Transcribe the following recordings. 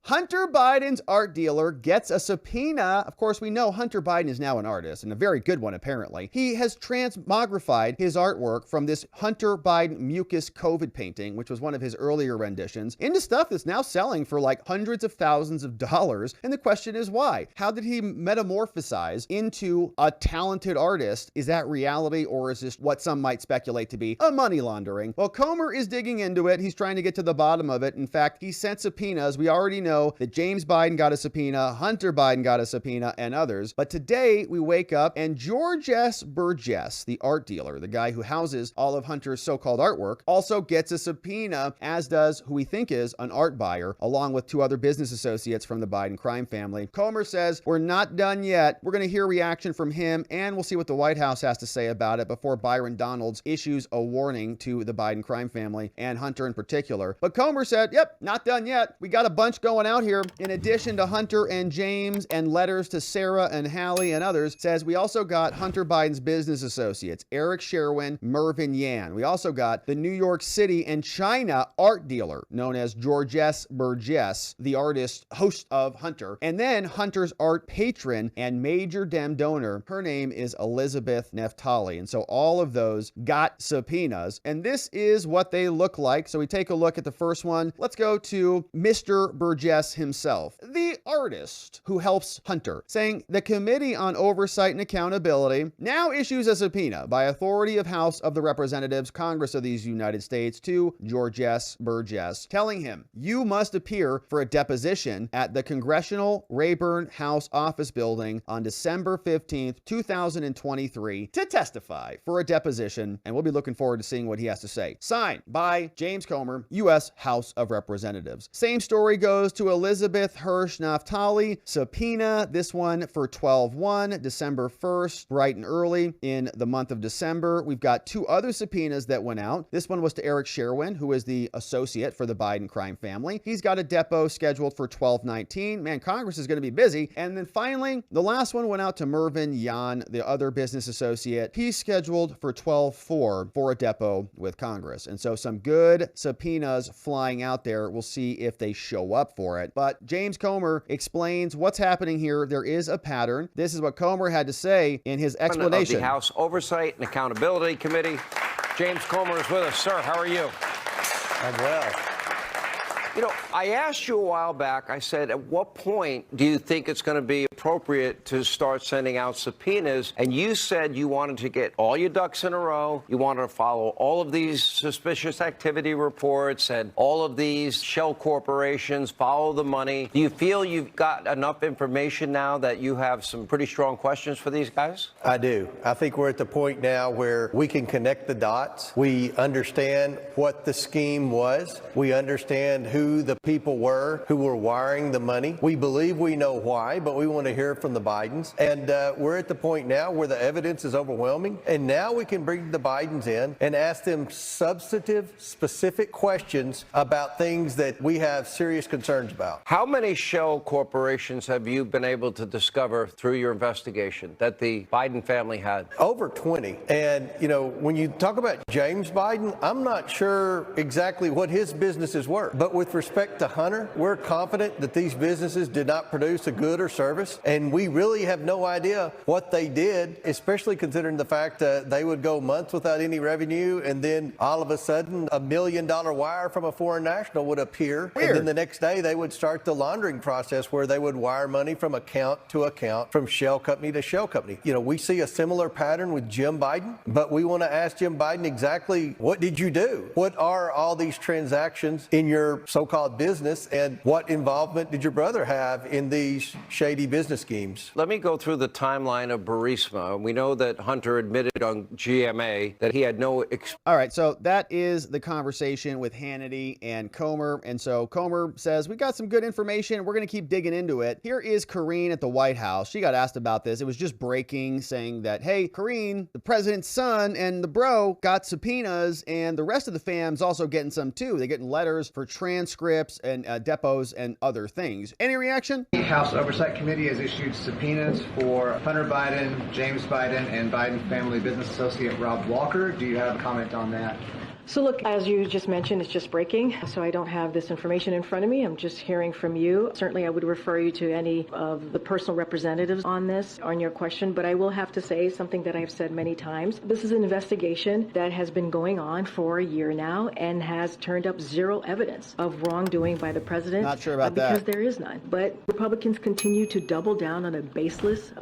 Hunter Biden's art dealer gets a subpoena. Of course, we know Hunter Biden is now an artist, and a very good one, apparently. He has transmogrified his artwork from this Hunter Biden mucous-covid painting, which was one of his earlier renditions, into stuff that's now selling for like hundreds of thousands of dollars. And the question is why? How did he metamorphosize into a talented artist? Is that reality, or is this what some might speculate to be a money laundering? Well, Comer is digging into it. He's trying to get to the bottom of it. In fact, he sent subpoenas. We already know that James Biden got a subpoena, Hunter Biden got a subpoena, and others. But today we wake up and Georges Berges, the art dealer, the guy who houses all of Hunter's so-called artwork, also gets a subpoena, as does who we think is an art buyer, along with two other business associates from the Biden crime family. Comer says, we're not done yet. We're going to hear reaction from him, and we'll see what the White House has to say about it before Byron Donalds issues a warning to the Biden crime family and Hunter in particular. But Comer said, yep, not done yet. We got a bunch going out here. In addition to Hunter and James and letters to Sarah and Hallie and others, says we also got Hunter Biden's business associates, Eric Schwerin, Mervyn. We also got the New York City and China art dealer known as Georges Berges, the artist host of Hunter, and then Hunter's art patron and major Dem donor. Her name is Elizabeth Naftali. And so all of those got subpoenas, and this is what they look like. So we take a look at the first one. Let's go to Mr. Berges himself, the artist who helps Hunter, saying the Committee on Oversight and Accountability now issues a subpoena by authority of House of the Representatives, Congress of these United States, to Georges Berges, telling him, you must appear for a deposition at the Congressional Rayburn House Office Building on December 15th, 2023 to testify for a deposition, and we'll be looking forward to seeing what he has to say. Signed by James Comer, U.S. House of Representatives. Same story goes to Elizabeth Hirsch Naftali, subpoena, this one for 12/1, December 1st, bright and early in the month of December. We've got two other subpoenas that went out. This one was to Eric Schwerin, who is the associate for the Biden crime family. He's got a depo scheduled for 12/19. Man, Congress is going to be busy. And then finally, the last one went out to Mervyn, the other business associate. He's scheduled for 12/4 for a depo with Congress. And so some good subpoenas flying out there. We'll see if they show up for it. But James Comer explains what's happening here. There is a pattern. This is what Comer had to say in his explanation. Of the House Oversight and Accountability Committee, James Comer is with us. Sir, how are you? I'm well. You know, I asked you a while back, I said, at what point do you think it's going to be appropriate to start sending out subpoenas? And you said you wanted to get all your ducks in a row. You wanted to follow all of these suspicious activity reports and all of these shell corporations, follow the money. Do you feel you've got enough information now that you have some pretty strong questions for these guys? I do. I think we're at the point now where we can connect the dots. We understand what the scheme was. We understand who the people were who were wiring the money. We believe we know why, but we want to hear from the Bidens. And we're at the point now where the evidence is overwhelming. And now we can bring the Bidens in and ask them substantive, specific questions about things that we have serious concerns about. How many shell corporations have you been able to discover through your investigation that the Biden family had? Over 20. And, you know, when you talk about James Biden, I'm not sure exactly what his businesses were. But with respect to Hunter, we're confident that these businesses did not produce a good or service, and we really have no idea what they did, especially considering the fact that they would go months without any revenue, and then all of a sudden $1 million wire from a foreign national would appear. Weird. And then the next day they would start the laundering process where they would wire money from account to account, from shell company to shell company. You know, we see a similar pattern with Jim Biden, but we want to ask Jim Biden exactly, what did you do? What are all these transactions in your so-called business, and what involvement did your brother have in these shady business schemes? Let me go through the timeline of Burisma. We know that Hunter admitted on GMA that he had no... All right, so that is the conversation with Hannity and Comer. And so Comer says, we got some good information. We're going to keep digging into it. Here is Karine at the White House. She got asked about this. It was just breaking, saying that, hey, Karine, the president's son and the bro got subpoenas, and the rest of the fam's also getting some too. They're getting letters for transcripts and depots and other things. Any reaction? The House Oversight Committee has issued subpoenas for Hunter Biden, James Biden, and Biden family business associate Rob Walker. Do you have a comment on that? So look, as you just mentioned, it's just breaking, so I don't have this information in front of me. I'm just hearing from you. Certainly, I would refer you to any of the personal representatives on this, on your question, but I will have to say something that I've said many times. This is an investigation that has been going on for a year now and has turned up zero evidence of wrongdoing by the president. Not sure about because that. there is none. But Republicans continue to double down on a baseless,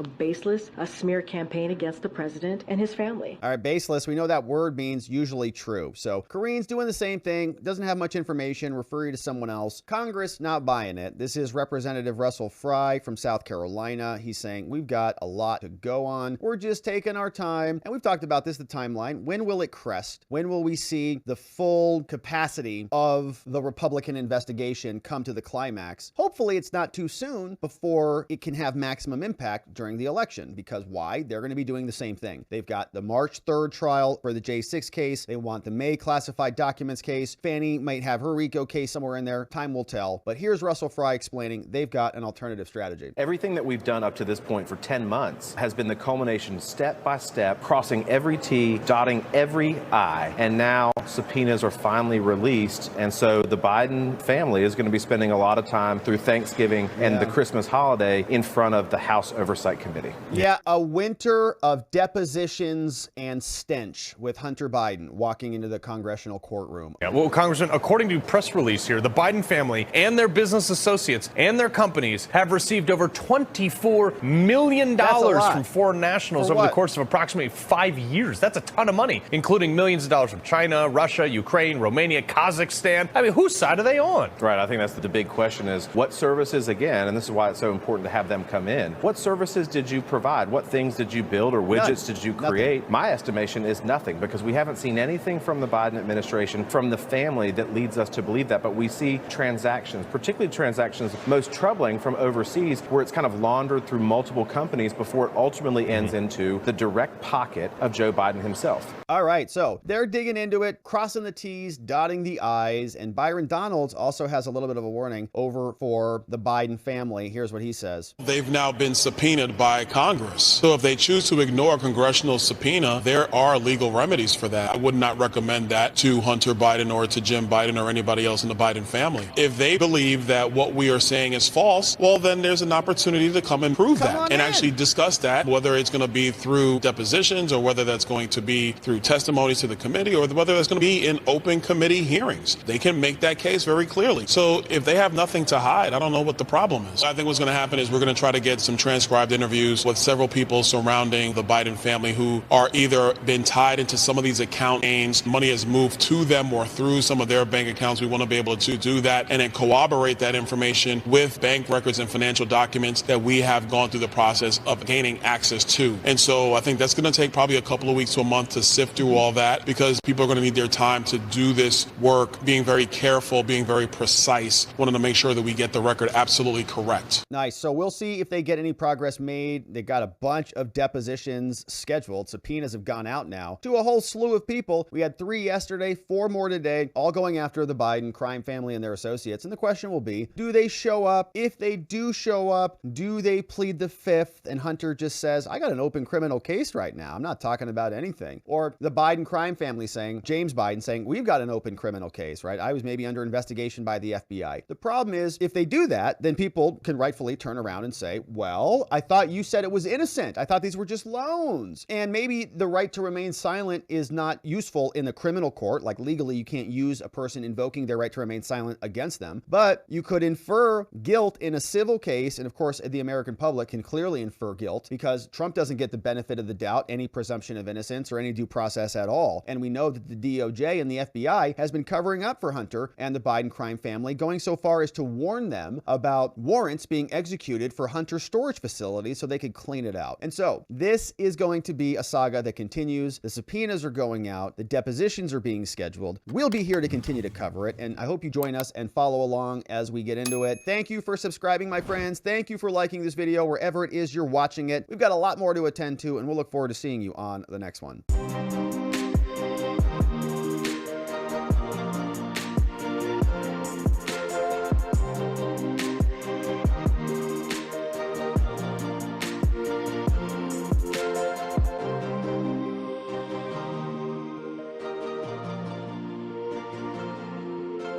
smear campaign against the president and his family. All right, baseless. We know that word means usually true. So Karine's doing the same thing, doesn't have much information, refer you to someone else. Congress not buying it. This is Representative Russell Fry from South Carolina. He's saying we've got a lot to go on. We're just taking our time. And we've talked about this, the timeline. When will it crest? When will we see the full capacity of the Republican investigation come to the climax? Hopefully it's not too soon before it can have maximum impact during the election. Because why? They're going to be doing the same thing. They've got the March 3rd trial for the J6 case. They want the May classified documents case. Fannie might have her RICO case somewhere in there. Time will tell. But here's Russell Fry explaining they've got an alternative strategy. Everything that we've done up to this point for 10 months has been the culmination step by step, crossing every T, dotting every I. And now subpoenas are finally released. And so the Biden family is going to be spending a lot of time through Thanksgiving and the Christmas holiday in front of the House Oversight Committee. Yeah, a winter of depositions and stench with Hunter Biden walking into the congressional courtroom. Yeah, well, Congressman, according to press release here, the Biden family and their business associates and their companies have received over $24 million from foreign nationals over the course of approximately 5 years. That's a ton of money, including millions of dollars from China, Russia, Ukraine, Romania, Kazakhstan. I mean, whose side are they on? Right. I think that's the big question is what services, again, and this is why it's so important to have them come in. What services did you provide? What things did you build or widgets did you create? Nothing. My estimation is nothing, because we haven't seen anything from the Biden administration, from the family, that leads us to believe that. But we see transactions, particularly transactions most troubling from overseas, where it's kind of laundered through multiple companies before it ultimately ends into the direct pocket of Joe Biden himself. All right, so they're digging into it, crossing the T's, dotting the I's, and Byron Donalds also has a little bit of a warning over for the Biden family. Here's what he says. They've now been subpoenaed by Congress. So if they choose to ignore a congressional subpoena, there are legal remedies for that. I would not recommend that to Hunter Biden or to Jim Biden or anybody else in the Biden family. If they believe that what we are saying is false, well, then there's an opportunity to come and prove that and actually discuss that, whether it's going to be through depositions or whether that's going to be through testimonies to the committee or whether that's going to be in open committee hearings. They can make that case very clearly. So if they have nothing to hide, I don't know what the problem is. I think what's going to happen is we're going to try to get some transcribed interviews with several people surrounding the Biden family who are either been tied into some of these account gains, money has moved to them or through some of their bank accounts. We want to be able to do that and then corroborate that information with bank records and financial documents that we have gone through the process of gaining access to. And so I think that's going to take probably a couple of weeks to a month to sift through all that, because people are going to need their time to do this work, being very careful, being very precise, wanting to make sure that we get the record absolutely correct. Nice. So we'll see if they get any progress made. They've got a bunch of depositions scheduled. Subpoenas have gone out now to a whole slew of people. We had 3 yesterday, 4 more today, all going after the Biden crime family and their associates. And the question will be, do they show up? If they do show up, do they plead the fifth? And Hunter just says, I got an open criminal case right now. I'm not talking about anything. Or the Biden crime family saying, James Biden saying, we've got an open criminal case, right? I was maybe under investigation by the FBI. The problem is, if they do that, then people can rightfully turn around and say, well, I thought you said it was innocent. I thought these were just loans. And maybe the right to remain silent is not useful in the criminal court. Like legally, you can't use a person invoking their right to remain silent against them. But you could infer guilt in a civil case. And of course, the American public can clearly infer guilt because Trump doesn't get the benefit of the doubt, any presumption of innocence or any due process at all. And we know that the DOJ and the FBI has been covering up for Hunter and the Biden crime family, going so far as to warn them about warrants being executed for Hunter storage facilities so they could clean it out. And so this is going to be a saga that continues. The subpoenas are going out. The depositions are being scheduled. We'll be here to continue to cover it. And I hope you join us and follow along as we get into it. Thank you for subscribing, my friends. Thank you for liking this video wherever it is you're watching it. We've got a lot more to attend to, and we'll look forward to seeing you on the next one.